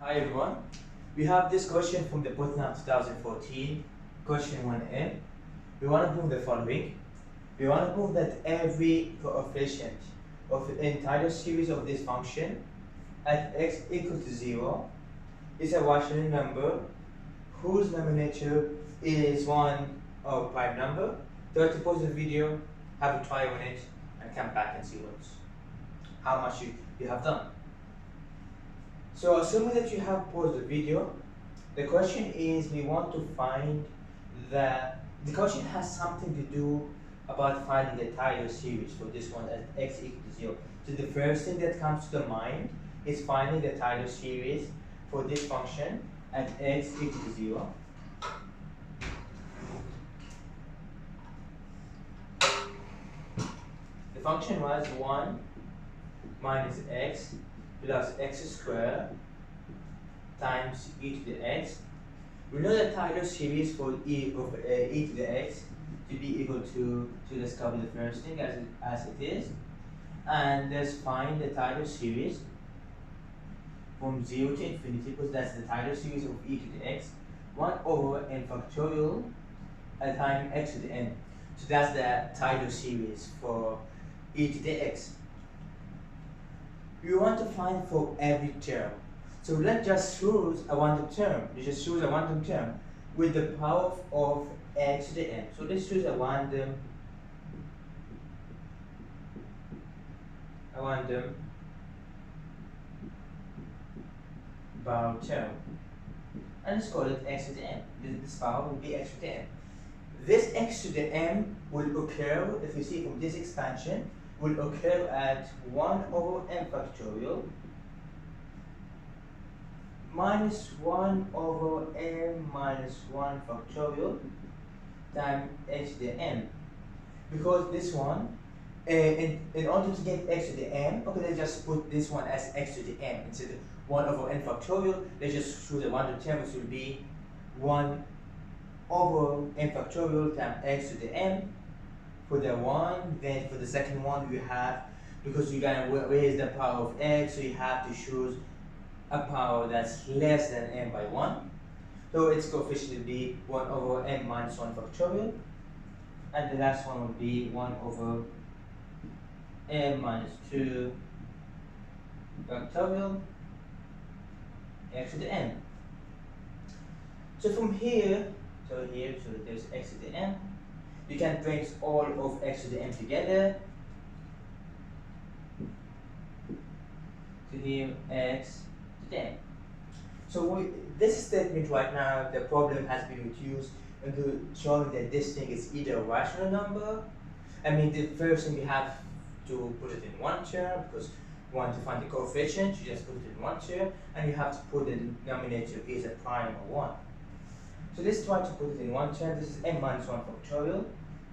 Hi everyone. We have this question from the Putnam 2014, question 1M. We want to prove the following. We want to prove that every coefficient of the entire series of this function at x equal to 0 is a rational number whose denominator is one or prime number. Try to pause the video, have a try on it, and come back and see how much you have done. So assuming that you have paused the video, the question is we want to find the question has something to do about finding the Taylor series for this one at x equal to 0. So the first thing that comes to the mind is finding the Taylor series for this function at x equal to 0. The function was 1 minus x plus x squared times e to the x. We know the Taylor series for e to the x to be equal to let's cover the first thing as it is, and let's find the Taylor series from 0 to infinity, because that's the Taylor series of e to the x, 1 over n factorial at time x to the n. So that's the Taylor series for e to the x. We want to find for every term. So let's just choose a random term. You just choose a random term with the power of x to the n. So let's choose a random power term. And let's call it x to the n. This power will be x to the n. This x to the n will occur, if you see from this expansion, will occur at 1 over n factorial minus 1 over n minus 1 factorial times x to the n. Because this one, in order to get x to the n, okay, let's just put this one as x to the n instead of 1 over n factorial. Let's just choose a random term, which will be 1 over n factorial times x to the n for the one. Then for the second one, you have, because you're gonna raise the power of x, so you have to choose a power that's less than n by 1. So its coefficient will be 1 over n minus 1 factorial, and the last one will be 1 over n minus 2 factorial x to the n. So from here, so there's x to the n. You can bring all of x to the n together. So here x to the n. So this statement right now, the problem has been reduced into showing that this thing is either a rational number. I mean, the first thing you have to put it in one term, because you want to find the coefficient, you just put it in one term, and you have to put the denominator is a prime or 1. So let's try to put it in one term. This is n minus 1 factorial.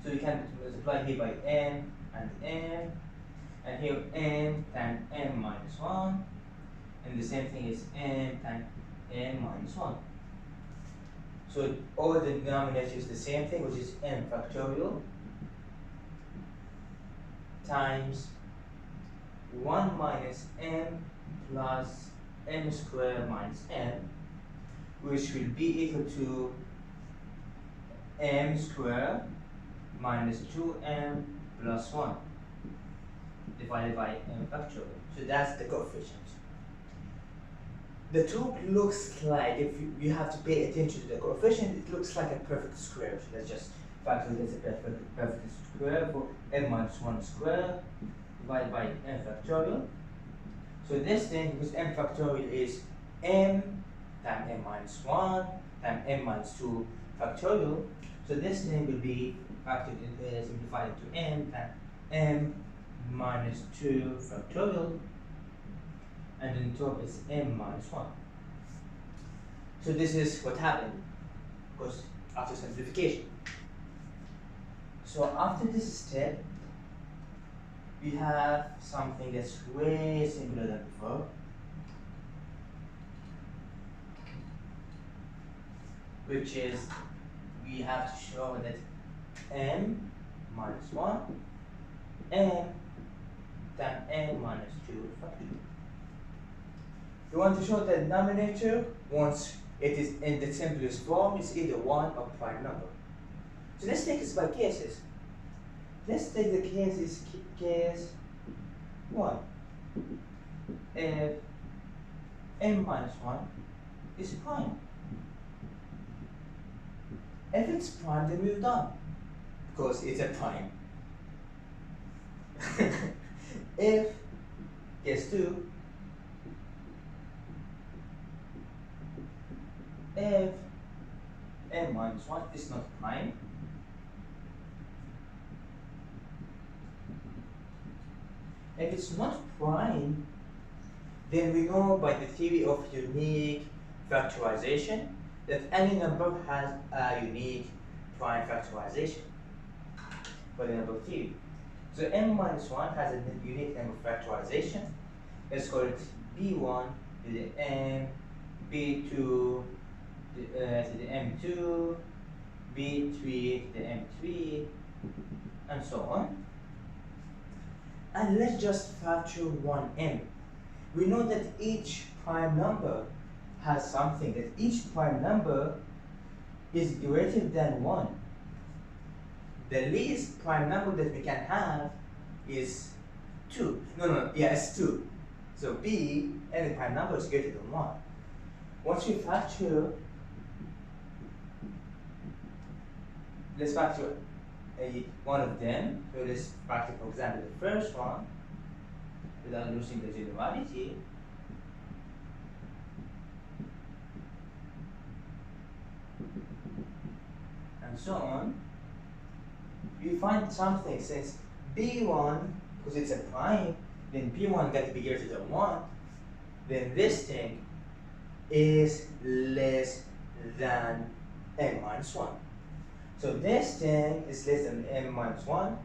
So you can multiply here by n, and here n times n minus 1, and the same thing is n times n minus 1. So all the denominator is the same thing, which is n factorial times 1 minus n plus n squared minus n, which will be equal to m squared minus 2m plus 1 divided by m factorial. So that's the coefficient. The top looks like, if you have to pay attention to the coefficient, it looks like a perfect square. So let's just factor this a perfect square for m minus 1 squared divided by m factorial. So this thing, because m factorial is m times m minus 1 times m minus 2 factorial, so this thing will be factored in, simplified into n times m minus 2 factorial, and then top is m minus 1. So this is what happened, because after simplification. So after this step, we have something that's way simpler than before. Which is, we have to show that m minus 1 m times n minus 2 factorial. We want to show the denominator once it is in the simplest form, it's either 1 or prime number. So let's take this by cases. Let's take the case 1. If m minus 1 is prime. If it's prime, then we're done, because it's a prime. If case 2, if m minus 1 is not prime, if it's not prime, then we know by the theory of unique factorization that any number has a unique prime factorization for the number theory. So m minus 1 has a unique number factorization. Let's call it b1 to the m, b2 to the m2, b3 to the m3, and so on. And let's just factor 1m. We know that each prime number has something, that each prime number is greater than 1. The least prime number that we can have is 2. It's 2. So b, any prime number, is greater than 1. Once we factor, let's factor one of them. So let's factor, for example, the first one without losing the generality. And so on. We find something, since b1, because it's a prime, then b1 got to be greater than 1, then this thing is less than m minus 1. So this thing is less than m minus 1.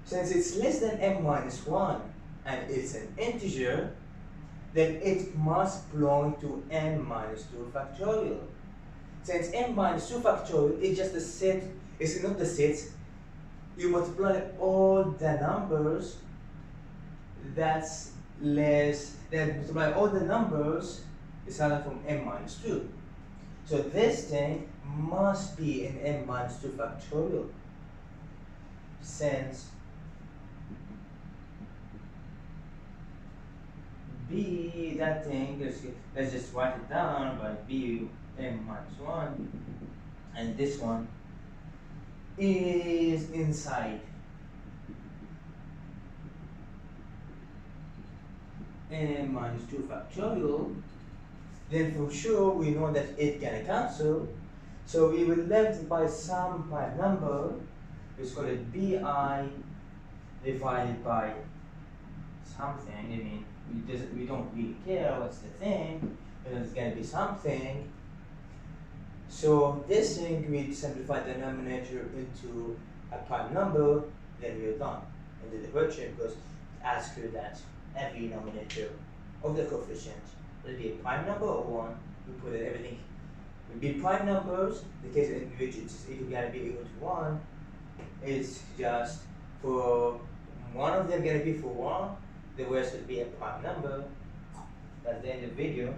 Since it's less than m minus 1 and it's an integer, then it must belong to m minus 2 factorial. Since m minus 2 factorial is just a set, it's not the set, you multiply all the numbers that's less, then multiply all the numbers starting from m minus 2. So this thing must be in m minus 2 factorial. Since b, that thing, let's just write it down by b m minus 1, and this one is inside m minus 2 factorial, then for sure we know that it can cancel. So we will left by some prime number, let's call it bi divided by something. I mean, we don't really care what's the thing, but it's going to be something. So this thing, we simplify the denominator into a prime number, then we're done. And the diversion, because it asks you that every denominator of the coefficient will be a prime number or 1. We put it, everything will be prime numbers. The case in which it's either going to be equal to 1 is just for one of them going to be for 1, the rest will be a prime number. That's the end of the video.